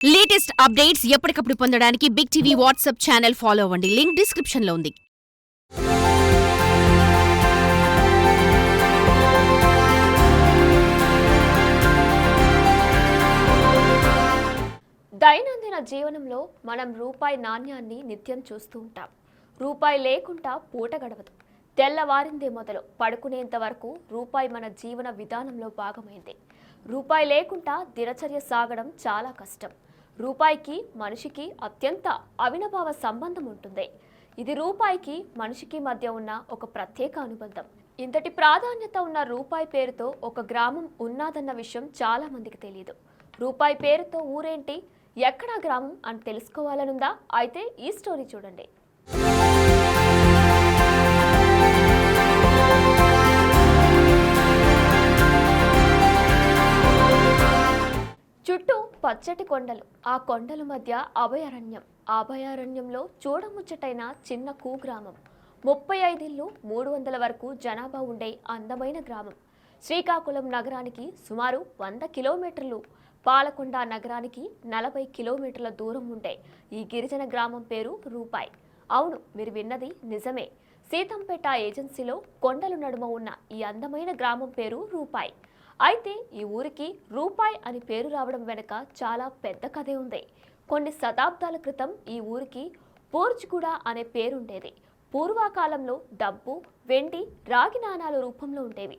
Latest updates ఎప్పటికప్పుడు పొందడానికి big TV WhatsApp channel follow అవ్వండి. లింక్ డిస్క్రిప్షన్ లో ఉంది. దైనందిన జీవనంలో మనం రూపాయి నాణ్యాన్ని నిత్యం చూస్తూ ఉంటాం. రూపాయి లేకుండా పూట గడవదు. తెల్లవారిందే మొదలు పడుకునేంత వరకు రూపాయి మన జీవన విధానంలో భాగమైంది. రూపాయి లేకుండా దినచర్య సాగడం చాలా కష్టం. రూపాయికి మనిషికి అత్యంత అవినాభావ సంబంధం ఉంటుంది. ఇది రూపాయికి మనిషికి మధ్య ఉన్న ఒక ప్రత్యేక అనుబంధం. ఇంతటి ప్రాధాన్యత ఉన్న రూపాయి పేరుతో ఒక గ్రామం ఉన్నాదన్న విషయం చాలా మందికి తెలియదు. రూపాయి పేరుతో ఊరేంటి, ఎక్కడా గ్రామం అని తెలుసుకోవాలనుందా? అయితే ఈ స్టోరీ చూడండి. చుట్టూ పచ్చటి కొండలు, ఆ కొండల మధ్య అభయారణ్యం. అభయారణ్యంలో చూడముచ్చటైన చిన్న కుగ్రామం. 35 ఇళ్ళు, 300 వరకు జనాభా ఉండే అందమైన గ్రామం. శ్రీకాకుళం నగరానికి సుమారు 100 కిలోమీటర్లు, పాలకొండ నగరానికి 40 కిలోమీటర్ల దూరం ఉండే ఈ గిరిజన గ్రామం పేరు రూపాయి. అవును, మీరు విన్నది నిజమే. సీతంపేట ఏజెన్సీలో కొండల నడుమ ఉన్న ఈ అందమైన గ్రామం పేరు రూపాయి. అయితే ఈ ఊరికి రూపాయి అని పేరు రావడం వెనుక చాలా పెద్ద కథే ఉంది. కొన్ని శతాబ్దాల క్రితం ఈ ఊరికి పోర్చుగూడ అనే పేరుండేది. పూర్వకాలంలో డబ్బు, వెండి, రాగి నాణాల రూపంలో ఉండేవి.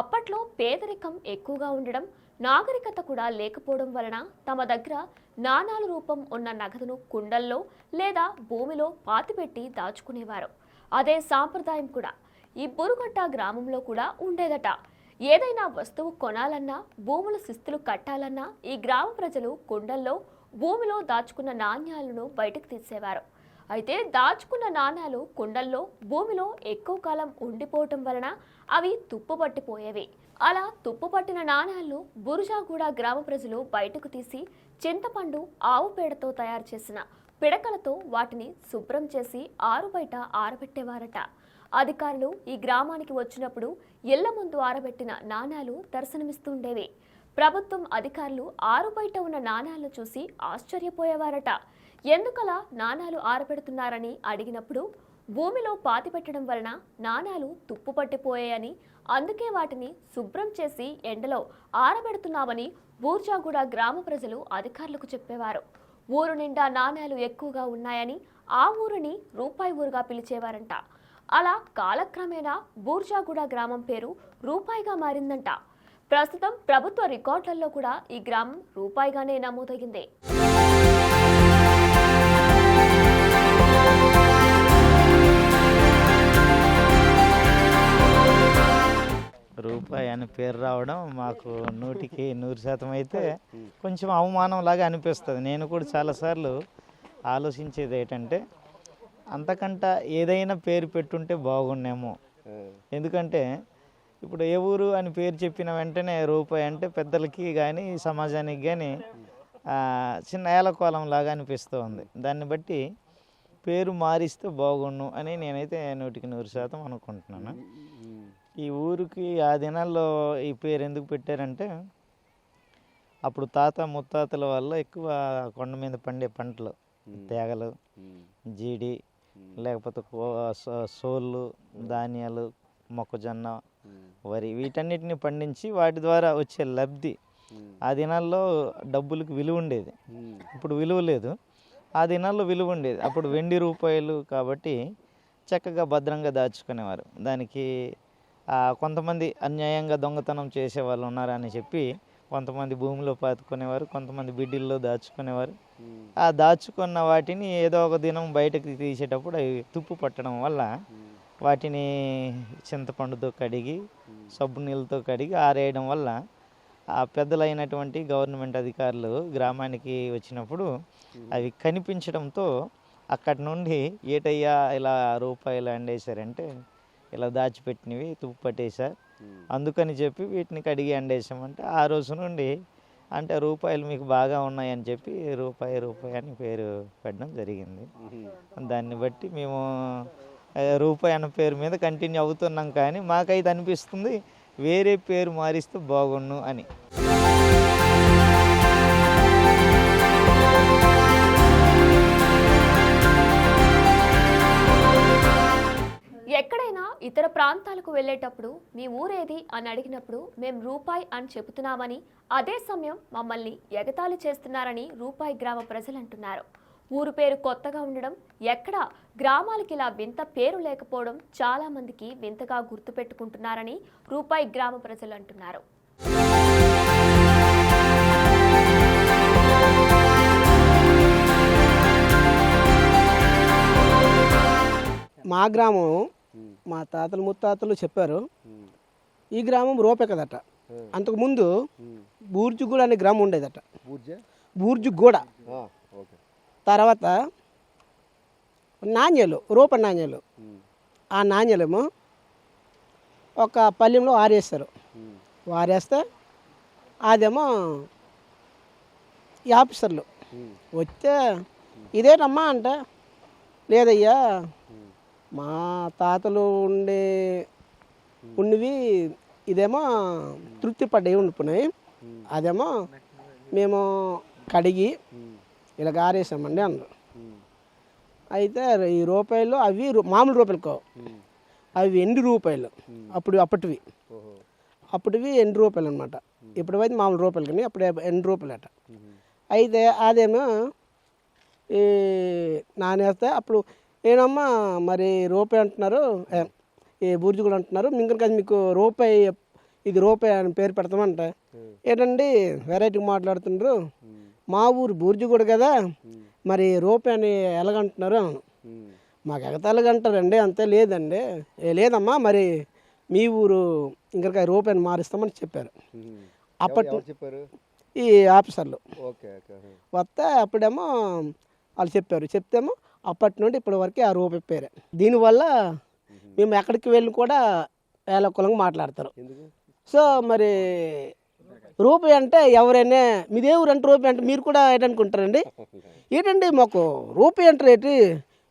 అప్పట్లో పేదరికం ఎక్కువగా ఉండడం, నాగరికత కూడా లేకపోవడం వలన తమ దగ్గర నాణాల రూపం ఉన్న నగదును కుండల్లో లేదా భూమిలో పాతిపెట్టి దాచుకునేవారు. అదే సాంప్రదాయం కూడా ఈ బురుగట్ట గ్రామంలో కూడా ఉండేదట. ఏదైనా వస్తువు కొనాలన్నా, భూముల శిస్తులు కట్టాలన్నా ఈ గ్రామ ప్రజలు కుండల్లో, భూమిలో దాచుకున్న నాణ్యాలను బయటకు తీసేవారు. అయితే దాచుకున్న నాణ్యాలు కుండల్లో, భూమిలో ఎక్కువ కాలం ఉండిపోవటం వలన అవి తుప్పుపట్టిపోయేవి. అలా తుప్పుపట్టిన నాణ్యాలను బురుజాగూడ గ్రామ ప్రజలు బయటకు తీసి చింతపండు, ఆవు పేడతో తయారు చేసిన పిడకలతో వాటిని శుభ్రం చేసి ఆరుబయట ఆరబెట్టేవారట. అధికారులు ఈ గ్రామానికి వచ్చినప్పుడు ఇళ్ల ముందు ఆరబెట్టిన నాణాలు దర్శనమిస్తుండేవి. ప్రభుత్వం అధికారులు ఆరుబయట ఉన్న నాణాలను చూసి ఆశ్చర్యపోయేవారట. ఎందుకలా నాణాలు ఆరబెడుతున్నారని అడిగినప్పుడు భూమిలో పాతిపెట్టడం వలన నాణాలు తుప్పు పట్టిపోయాయని, అందుకే వాటిని శుభ్రం చేసి ఎండలో ఆరబెడుతున్నామని బూర్జాగూడ గ్రామ ప్రజలు అధికారులకు చెప్పేవారు. ఊరు నిండా నాణాలు ఎక్కువగా ఉన్నాయని ఆ ఊరిని రూపాయి ఊరుగా పిలిచేవారంట. అలా కాలక్రమేణా బూర్జాగూడ గ్రామం పేరు రూపాయిగా మారిందంట. ప్రస్తుతం ప్రభుత్వ రికార్డులలో కూడా ఈ గ్రామం రూపాయిగానే నమోదయ్యింది. రూపాయి అని పేరు రావడం మాకు 100కి 100% అయితే కొంచెం అవమానం లాగా అనిపిస్తుంది. నేను కూడా చాలాసార్లు ఆలోచించేది ఏంటంటే, అంతకంట ఏదైనా పేరు పెట్టుంటే బాగుండేమో. ఎందుకంటే ఇప్పుడు ఏ ఊరు అని పేరు చెప్పిన వెంటనే రూపాయి అంటే పెద్దలకి కానీ సమాజానికి కానీ చిన్న ఏలకోలం లాగా అనిపిస్తూ ఉంది. దాన్ని బట్టి పేరు మారిస్తే బాగుండు అని నేనైతే 100కి 100% అనుకుంటున్నాను. ఈ ఊరికి ఆ దినాల్లో ఈ పేరు ఎందుకు పెట్టారంటే, అప్పుడు తాత ముత్తాతల వల్ల ఎక్కువ కొండ మీద పండే పంటలు, తేగలు, జీడి, లేకపోతే సోళ్ళు, ధాన్యాలు, మొక్కజొన్న, వరి, వీటన్నిటిని పండించి వాటి ద్వారా వచ్చే లబ్ధి. ఆ దినాల్లో డబ్బులకు విలువ ఉండేది, ఇప్పుడు విలువ లేదు. ఆ దినాల్లో విలువ ఉండేది. అప్పుడు వెండి రూపాయలు కాబట్టి చక్కగా భద్రంగా దాచుకునేవారు. దానికి కొంతమంది అన్యాయంగా దొంగతనం చేసేవాళ్ళు ఉన్నారని చెప్పి కొంతమంది భూమిలో పాతుకునేవారు, కొంతమంది బిడ్డిల్లో దాచుకునేవారు. ఆ దాచుకున్న వాటిని ఏదో ఒక దినం బయటకు తీసేటప్పుడు అవి తుప్పు పట్టడం వల్ల వాటిని చింతపండుతో కడిగి, సబ్బు నీళ్ళతో కడిగి ఆరేయడం వల్ల ఆ పెద్దలైనటువంటి గవర్నమెంట్ అధికారులు గ్రామానికి వచ్చినప్పుడు అవి కనిపించడంతో అక్కడి నుండి ఏటయ్యా ఇలా రూపాయలు అండేశారంటే, ఇలా దాచిపెట్టినవి తుప్పు పట్టేశారు, అందుకని చెప్పి వీటిని కడిగి అండేసామంటే ఆ రోజు నుండి అంటే రూపాయలు మీకు బాగా ఉన్నాయని చెప్పి రూపాయి అని పేరు పెట్టడం జరిగింది. దాన్ని బట్టి మేము రూపాయి అన్న పేరు మీద కంటిన్యూ అవుతున్నాం. కానీ మాకైతే అనిపిస్తుంది వేరే పేరు మారిస్తే బాగుండు అని. ఇతర ప్రాంతాలకు వెళ్ళేటప్పుడు మీ ఊరేది అని అడిగినప్పుడు మేం రూపాయి అని చెబుతున్నామని, అదే సమయం మమ్మల్ని ఎగతాళి చేస్తున్నారని రూపాయి గ్రామ ప్రజలు అంటున్నారు. ఊరు పేరు కొత్తగా ఉండడం, ఎక్కడ గ్రామాలకి ఇలా వింత పేరు లేకపోవడం చాలా మందికి వింతగా గుర్తుపెట్టుకుంటున్నారని రూపాయి గ్రామ ప్రజలు అంటున్నారు. మా గ్రామం మా తాతలు ముత్తాతలు చెప్పారు, ఈ గ్రామం రూపే కదట. అంతకుముందు బూర్జుగూడ అనే గ్రామం ఉండేదట. బూర్జుగూడ తర్వాత నాణ్యాలు, రూప నాణ్యాలు. ఆ నాణ్యాలేమో ఒక పల్లెంలో ఆరేస్తారు. ఆరేస్తే అదేమో ఈ ఆఫీసర్లు వస్తే ఇదేటమ్మా అంటే, లేదయ్యా మా తాతలు ఉన్నవి ఇదేమో తృప్తి పడ్డాయి ఉండిపోయినాయి, అదేమో మేము కడిగి ఇలా ఆరేసామండి అన్నారు. అయితే ఈ రూపాయలు అవి మామూలు రూపాయలు, అవి 8 రూపాయలు. అప్పటివి 8 రూపాయలు అనమాట. ఇప్పుడైతే మామూలు రూపాయలు, కానీ అప్పుడు 8 రూపాయలు అట. అయితే అదేమో ఈ నానేస్తే అప్పుడు ఏనమ్మా మరి రూపాయి అంటున్నారు, ఈ బూర్జుగూడ అంటున్నారు, ఇంకా మీకు రూపాయి, ఇది రూపాయి అని పేరు పెడతామంట. ఏంటండి వెరైటీ మాట్లాడుతున్నారు, మా ఊరు బూర్జుగూడ కదా, మరి రూపాయి అని ఎలాగంటున్నారు అవును. మాకు ఎగతాలుగంటారండి, అంతే. లేదండి, లేదమ్మా మరి మీ ఊరు ఇంకా రూపాయి అని మారుస్తామని చెప్పారు. అప్పట్లో ఈ ఆఫీసర్లు వస్తే అప్పుడేమో వాళ్ళు చెప్తేమో అప్పటి నుండి ఇప్పటి వరకు ఆ రూపాయి పేరే. దీనివల్ల మేము ఎక్కడికి వెళ్ళి కూడా ఏలకులంగా మాట్లాడతారు. సో మరి రూపాయి అంటే ఎవరైనా మీదే ఊరు అంటే రూపాయి అంటే మీరు కూడా ఏంటనుకుంటారండి, ఏంటండి మాకు రూపాయి అంటారు ఏంటి,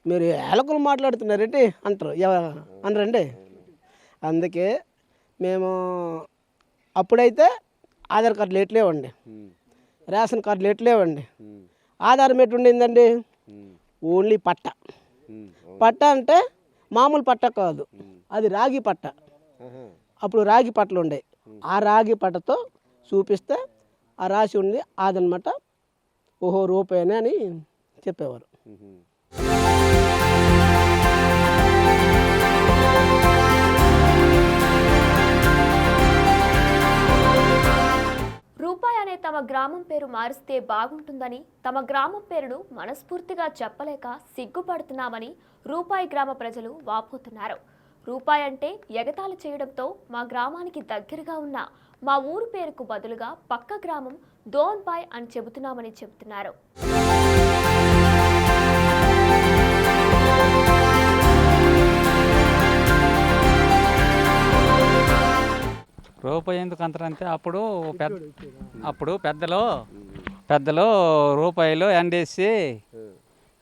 మీరు ఏలకులు మాట్లాడుతున్నారేంటి అంటారు, అనరండి. అందుకే మేము అప్పుడైతే ఆధార్ కార్డులు ఎట్లేవండి, రేషన్ కార్డులు ఎట్లేవండి. ఆధారం ఎటు ఉండిందండి, ఓన్లీ పట్ట అంటే మామూలు పట్ట కాదు, అది రాగి పట్ట. అప్పుడు రాగి పట్టలు ఉండే, ఆ రాగి పట్టతో చూపిస్తే ఆ రాసి ఉంది అదనమాట. ఓహో రూపాయనే అని చెప్పేవారు. రూపాయి అనే తమ గ్రామం పేరు మారిస్తే బాగుంటుందని, తమ గ్రామం పేరును మనస్ఫూర్తిగా చెప్పలేక సిగ్గుపడుతున్నామని రూపాయి గ్రామ ప్రజలు వాపోతున్నారు. రూపాయి అంటే ఎగతాళి చేయడంతో మా గ్రామానికి దగ్గరగా ఉన్న మా ఊరు పేరుకు బదులుగా పక్క గ్రామం దోన్బాయ్ అని చెబుతున్నామని చెబుతున్నారు. రూపాయి ఎందుకు అంటారంటే అప్పుడు పెద్దలు రూపాయలు ఎండేసి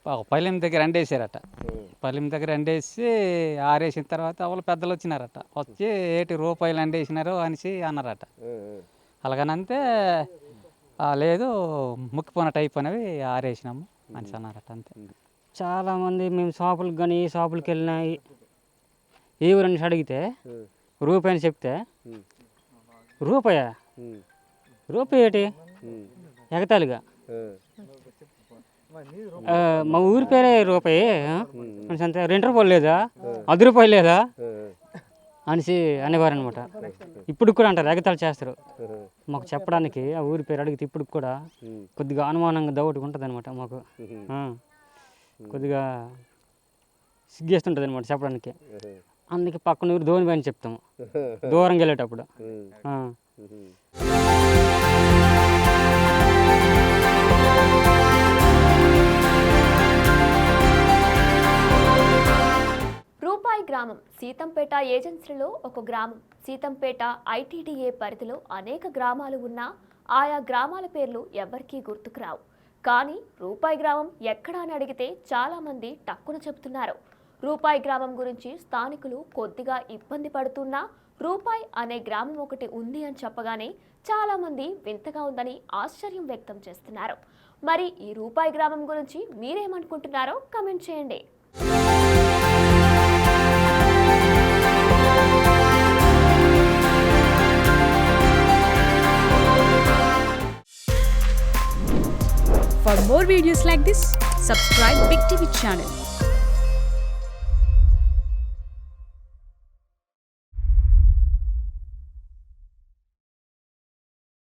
ఒక పల్లెం దగ్గర ఎండేసారట. పల్లెం దగ్గర ఎండేసి ఆరేసిన తర్వాత వాళ్ళు పెద్దలు వచ్చినారట. వచ్చి ఏటి రూపాయలు ఎండేసినారు అనేసి అన్నారట. అలాగనంతే లేదు ముక్కిపోయినట్టు అయిపోయినవి ఆరేసినాము అనేసి అన్నారట. అంతే. చాలామంది మేము షాపులకు కానీ ఈ షాపులకు వెళ్ళినా ఏ ఊరని అడిగితే రూపాయి అని చెప్తే, రూపాయా రూపాయి ఏంటి ఎగతాళిగా, మా ఊరి పేరే రూపాయి అంతే, 2 రూపాయలు లేదా 10 రూపాయలు లేదా అనేసి అనేవారు అనమాట. ఇప్పుడు కూడా అంటారు, ఎగతాళి చేస్తారు. మాకు చెప్పడానికి ఆ ఊరి పేరు అడిగితే ఇప్పుడు కూడా కొద్దిగా అనుమానంగా దౌడుగా ఉంటుంది అనమాట. మాకు కొద్దిగా సిగ్గేస్తుంటుంది అనమాట చెప్పడానికి. అందుకే పక్కన ఊరు దోనిబాయ్ అని చెప్తాము దూరంగా వెళ్ళేటప్పుడు. రూపాయి గ్రామం సీతంపేట ఏజెన్సీలో ఒక గ్రామం. సీతంపేట ఐటీడీఏ పరిధిలో అనేక గ్రామాలు ఉన్నా ఆయా గ్రామాల పేర్లు ఎవ్వరికీ గుర్తుకురావు. కానీ రూపాయి గ్రామం ఎక్కడా అని అడిగితే చాలామంది టక్కున చెబుతున్నారు. రూపాయి గ్రామం గురించి స్థానికులు కొద్దిగా ఇబ్బంది పడుతున్నా రూపాయి అనే గ్రామం ఒకటి ఉంది అని చెప్పగానే చాలామంది వింతగా ఉందని ఆశ్చర్యం వ్యక్తం చేస్తున్నారు. మరి ఈ రూపాయి గ్రామం గురించి మీరేమనుకుంటున్నారో కమెంట్ చేయండి. For more videos like this, subscribe Big TV channel.